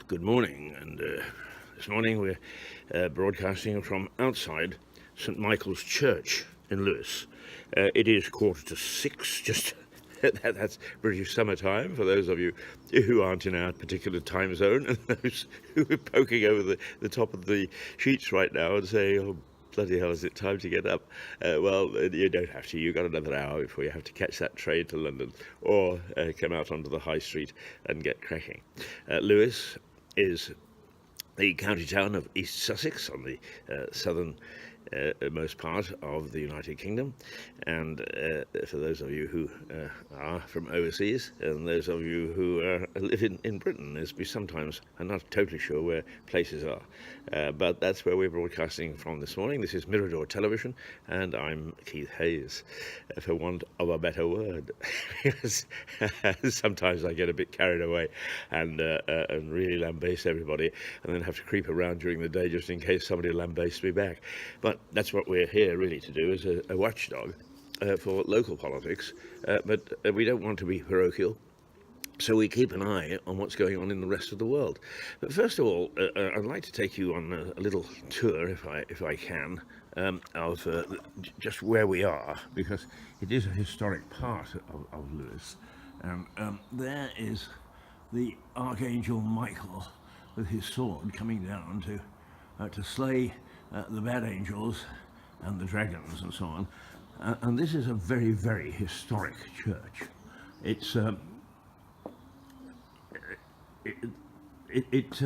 good morning, and this morning we're broadcasting from outside St Michael's Church in Lewes. It is 6:15, just that's British summer time for those of you who aren't in our particular time zone, and those who are poking over the top of the sheets right now and saying, oh, bloody hell, is it time to get up? Well, you don't have to. You've got another hour before you have to catch that train to London or come out onto the high street and get cracking. Lewes is the county town of East Sussex on the southern most part of the United Kingdom, and for those of you who are from overseas and those of you who live in Britain, as we sometimes are not totally sure where places are, but that's where we're broadcasting from this morning. This is Mirador Television, and I'm Keith Hayes, for want of a better word. Sometimes I get a bit carried away and really lambaste everybody, and then have to creep around during the day just in case somebody lambastes me back. But that's what we're here really to do, as a watchdog for local politics, but we don't want to be parochial, so we keep an eye on what's going on in the rest of the world. But first of all, I'd like to take you on a little tour, if I can, of just where we are, because it is a historic part of Lewes. There is the Archangel Michael with his sword coming down to slay the bad angels and the dragons and so on, and this is a very, very historic church. It's it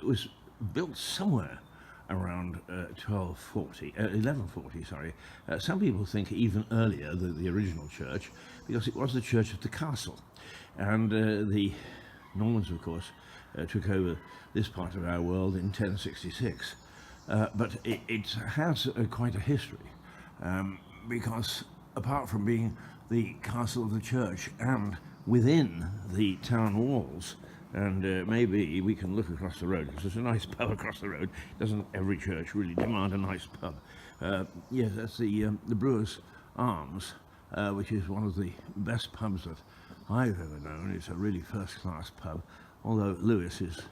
was built somewhere around 1140. Sorry, some people think even earlier than the original church, because it was the church of the castle, and the Normans, of course, took over this part of our world in 1066. But it has quite a history, because apart from being the castle of the church and within the town walls, and maybe we can look across the road, because there's a nice pub across the road. Doesn't every church really demand a nice pub? Yes, that's the Brewers Arms, which is one of the best pubs that I've ever known. It's a really first-class pub, although Lewes is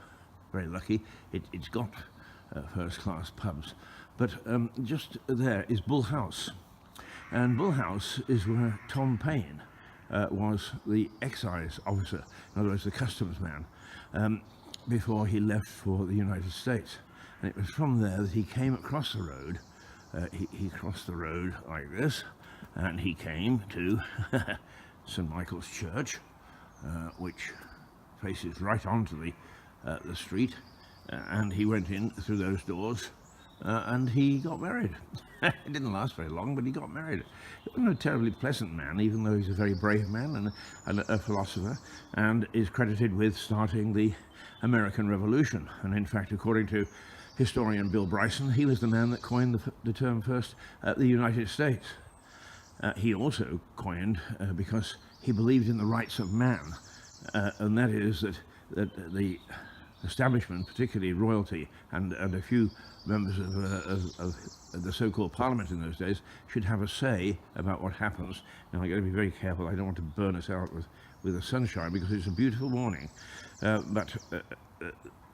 very lucky. It's got first-class pubs, but just there is Bull House, and Bull House is where Tom Paine was the excise officer, in other words the customs man, before he left for the United States, and it was from there that he came across the road. He crossed the road like this, and he came to St Michael's Church, which faces right onto the street. And he went in through those doors, and he got married. It didn't last very long, but he got married. He wasn't a terribly pleasant man, even though he's a very brave man and a philosopher, and is credited with starting the American Revolution. And in fact, according to historian Bill Bryson, he was the man that coined the term first, the United States. He also coined, because he believed in the rights of man, and that is that the establishment, particularly royalty and a few members of the so-called parliament in those days, should have a say about what happens. Now I've got to be very careful. I don't want to burn us out with the sunshine, because it's a beautiful morning. But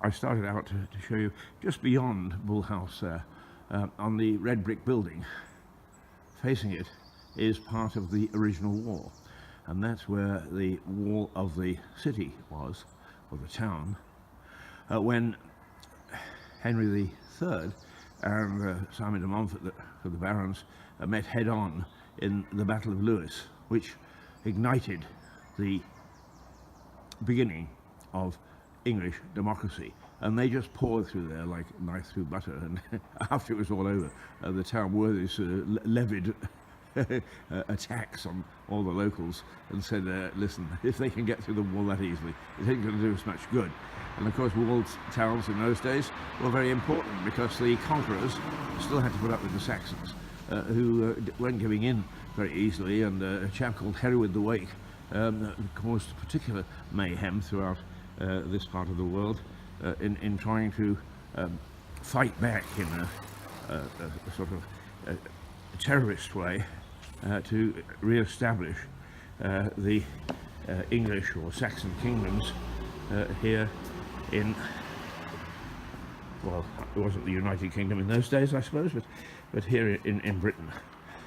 I started out to show you just beyond Bull House there, on the red brick building. Facing it is part of the original wall, and that's where the wall of the city was, or the town, when Henry III and Simon de Montfort, for the barons, met head-on in the Battle of Lewes, which ignited the beginning of English democracy. And they just poured through there like a knife through butter, and after it was all over, the town worthies levied attacks on all the locals and said, listen, if they can get through the wall that easily, it ain't going to do us much good. And of course, walled towns in those days were very important, because the conquerors still had to put up with the Saxons, who weren't giving in very easily, and a chap called Hereward the Wake caused particular mayhem throughout this part of the world in trying to fight back in a sort of terrorist way to re-establish the English or Saxon kingdoms here in, well, it wasn't the United Kingdom in those days, I suppose, but here in Britain.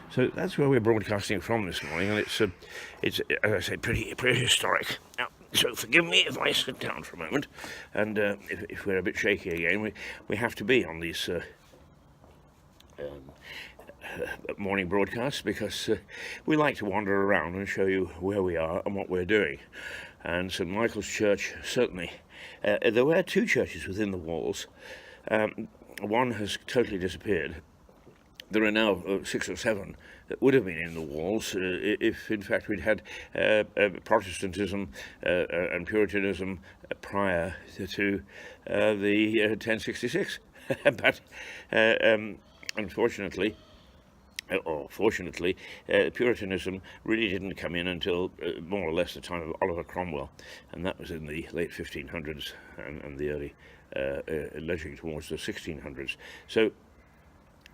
So that's where we're broadcasting from this morning, and it's as I say, pretty historic. Now, so forgive me if I sit down for a moment, and if we're a bit shaky again, we have to be on these morning broadcasts, because we like to wander around and show you where we are and what we're doing. And St Michael's Church, certainly, there were two churches within the walls. One has totally disappeared. There are now 6 or 7 that would have been in the walls if, in fact, we'd had Protestantism and Puritanism prior to the 1066. But unfortunately, or fortunately, Puritanism really didn't come in until more or less the time of Oliver Cromwell, and that was in the late 1500s and the early edging towards the 1600s. So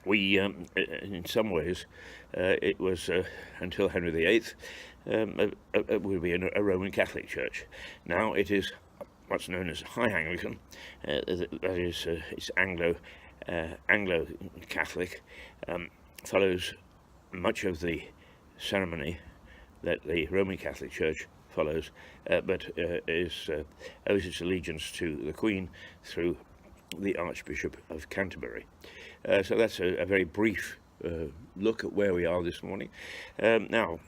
we, in some ways, it was until Henry VIII, it would be a Roman Catholic church. Now it is what's known as High Anglican, that is, it's Anglo-Catholic, follows much of the ceremony that the Roman Catholic Church follows, but owes its allegiance to the Queen through the Archbishop of Canterbury. So that's a very brief look at where we are this morning. Now,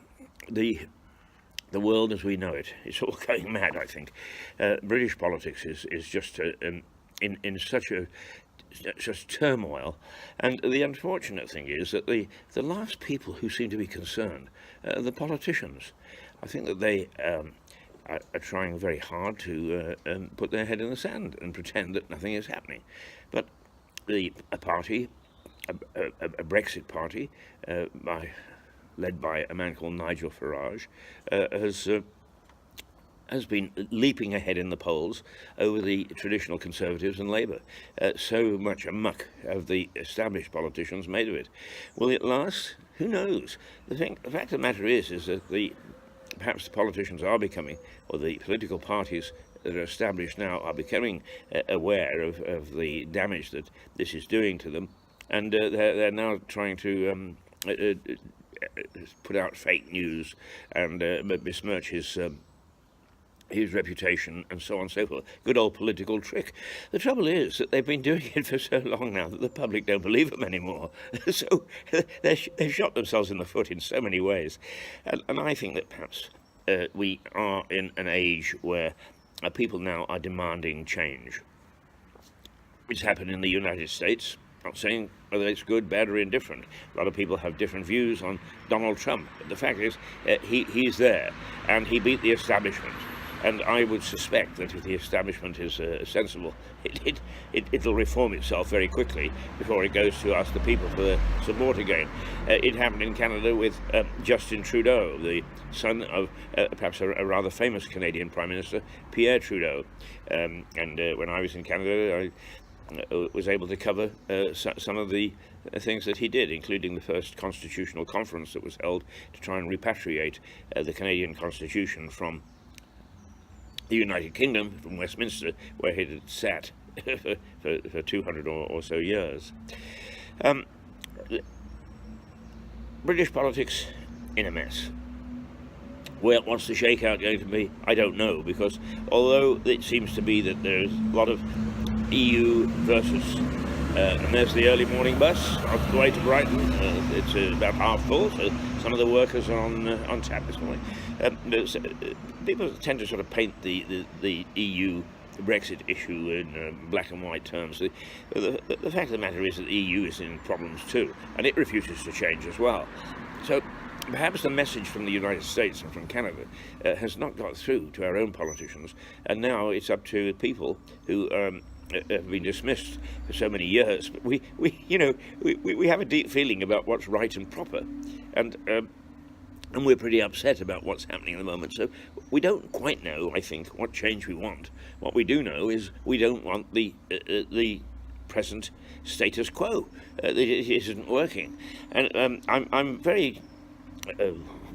the world as we know it, it's all going mad, I think. British politics is just in such turmoil, and the unfortunate thing is that the last people who seem to be concerned are the politicians. I think that they are trying very hard to put their head in the sand and pretend that nothing is happening. But a Brexit party, led by a man called Nigel Farage, has been leaping ahead in the polls over the traditional Conservatives and Labour. So much a muck have the established politicians made of it. Will it last? Who knows? The fact of the matter is that perhaps the politicians are becoming, or the political parties that are established now are becoming aware of the damage that this is doing to them, and they're now trying to put out fake news and besmirch his reputation and so on and so forth. Good old political trick. The trouble is that they've been doing it for so long now that the public don't believe them anymore. So they've shot themselves in the foot in so many ways. And I think that perhaps we are in an age where people now are demanding change. It's happened in the United States. Not saying whether it's good, bad, or indifferent. A lot of people have different views on Donald Trump. But the fact is, he's there, and he beat the establishment. And I would suspect that if the establishment is sensible, it'll reform itself very quickly before it goes to ask the people for their support again. It happened in Canada with Justin Trudeau, the son of perhaps a rather famous Canadian Prime Minister, Pierre Trudeau. And when I was in Canada, I was able to cover some of the things that he did, including the first constitutional conference that was held to try and repatriate the Canadian Constitution from the United Kingdom, from Westminster, where it had sat for 200 or so years. British politics in a mess. What's the shakeout going to be? I don't know, because although it seems to be that there's a lot of EU versus, and there's the early morning bus on the way to Brighton. It's about half full, so some of the workers are on tap this morning. People tend to sort of paint the EU Brexit issue in black and white terms. The fact of the matter is that the EU is in problems too, and it refuses to change as well. So perhaps the message from the United States and from Canada has not got through to our own politicians, and now it's up to people who have been dismissed for so many years. But we have a deep feeling about what's right and proper, and we're pretty upset about what's happening at the moment. So we don't quite know, I think, what change we want. What we do know is we don't want the present status quo. It isn't working, and I'm very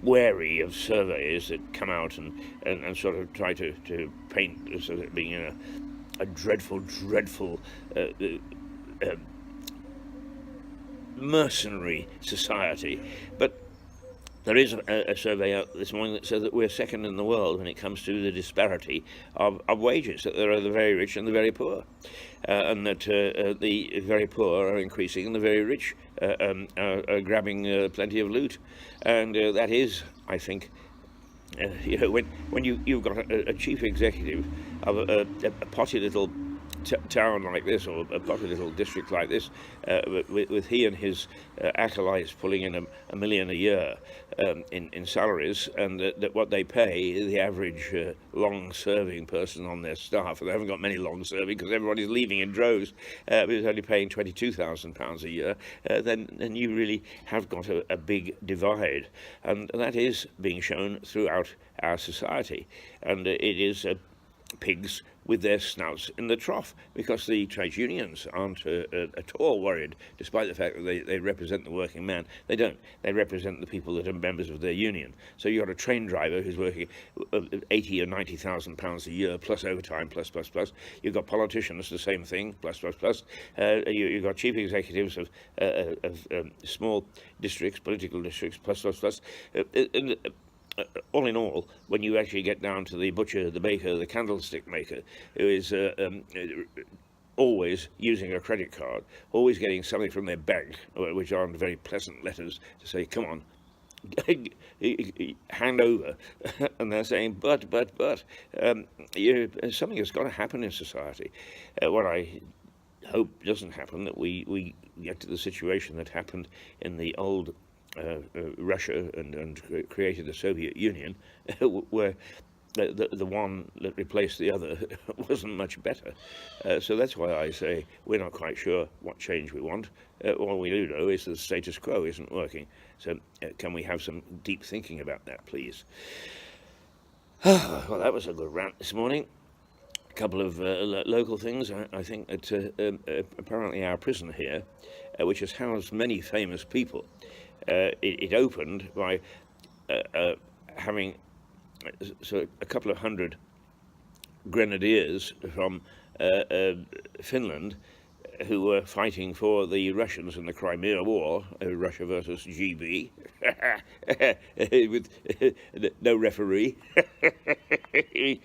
wary of surveys that come out and sort of try to paint as if being a dreadful, dreadful mercenary society. But there is a survey out this morning that says that we're second in the world when it comes to the disparity of wages, that there are the very rich and the very poor, and that the very poor are increasing and the very rich are grabbing plenty of loot. And that is, I think, when you've got a chief executive of a potty little town like this, or a potty little district like this, with he and his acolytes pulling in a million a year in salaries, and that what they pay the average long-serving person on their staff, and they haven't got many long-serving because everybody's leaving in droves, but is only paying £22,000 a year, then you really have got a big divide, and that is being shown throughout our society, and it is pigs with their snouts in the trough, because the trade unions aren't at all worried, despite the fact that they represent the working man. They don't. They represent the people that are members of their union. So you've got a train driver who's working 80 or 90,000 pounds a year, plus overtime, plus. You've got politicians, the same thing, plus. You've got chief executives of small districts, political districts, plus. All in all, when you actually get down to the butcher, the baker, the candlestick maker, who is always using a credit card, always getting something from their bank, which aren't very pleasant letters to say, come on, hand over, and they're saying, but, something has got to happen in society. What I hope doesn't happen, that we get to the situation that happened in the old Russia and created the Soviet Union, where the one that replaced the other wasn't much better. So that's why I say we're not quite sure what change we want. All we do know is that the status quo isn't working. So can we have some deep thinking about that, please? Well, that was a good rant this morning. A couple of local things. I think that apparently our prison here, which has housed many famous people, it opened by having a couple of hundred grenadiers from Finland who were fighting for the Russians in the Crimea War, Russia versus GB, with no referee. It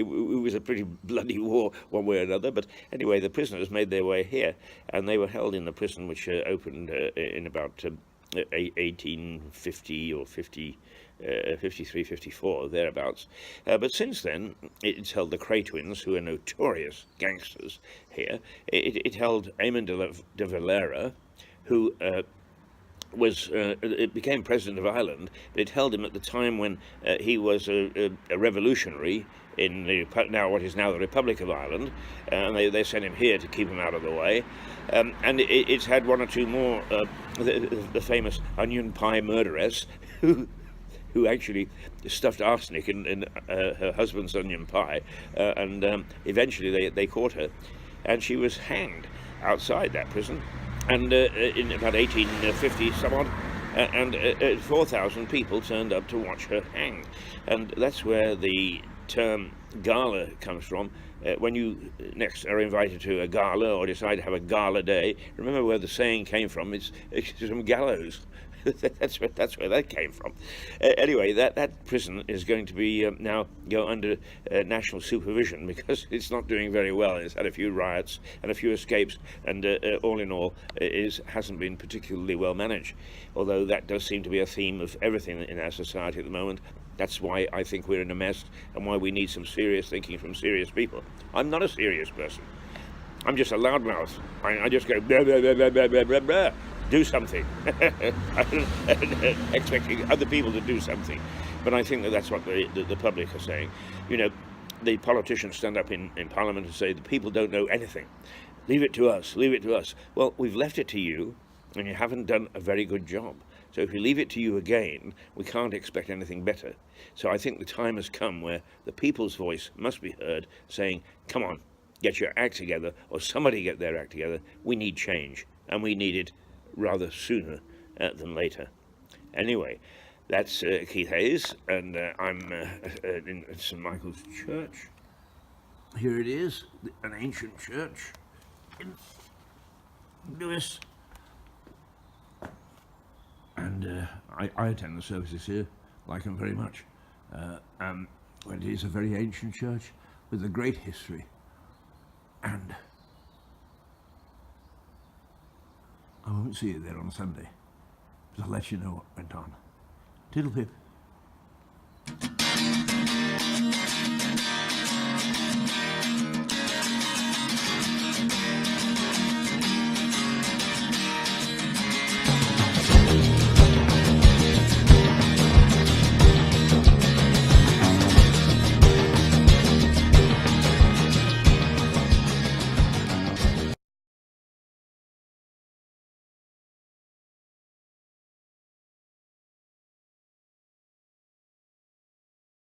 was a pretty bloody war, one way or another. But anyway, the prisoners made their way here, and they were held in the prison, which opened in about 1850 or 53, 54, thereabouts. But since then, it's held the Cray twins, who are notorious gangsters here. It held Eamon de Valera, who it became president of Ireland, but it held him at the time when he was a revolutionary in now what is now the Republic of Ireland, and they sent him here to keep him out of the way. And it's had one or two more, the famous onion pie murderess, who actually stuffed arsenic in her husband's onion pie, and eventually they caught her, and she was hanged outside that prison, and in about 1850 some odd, and 4,000 people turned up to watch her hang, and that's where the term gala comes from. When you next are invited to a gala or decide to have a gala day, remember where the saying came from. It's from gallows. That's where that came from. Anyway, that prison is going to be now go under national supervision, because it's not doing very well. It's had a few riots and a few escapes, and all in all, hasn't been particularly well managed. Although that does seem to be a theme of everything in our society at the moment. That's why I think we're in a mess, and why we need some serious thinking from serious people. I'm not a serious person. I'm just a loudmouth. I just go blah, blah, blah, blah, blah, blah, blah, blah. Do something, expecting other people to do something. But I think that's what the public are saying. You know, the politicians stand up in Parliament and say the people don't know anything. Leave it to us, leave it to us. Well, we've left it to you, and you haven't done a very good job. So if we leave it to you again, we can't expect anything better. So I think the time has come where the people's voice must be heard, saying, come on, get your act together, or somebody get their act together. We need change, and we need it rather sooner than later. Anyway, that's Keith Hayes, and I'm in St Michael's Church. here it is, an ancient church in Lewes. And I attend the services here, like them very much. It is a very ancient church with a great history. And I won't see you there on Sunday, but I'll let you know what went on. Tiddle pip.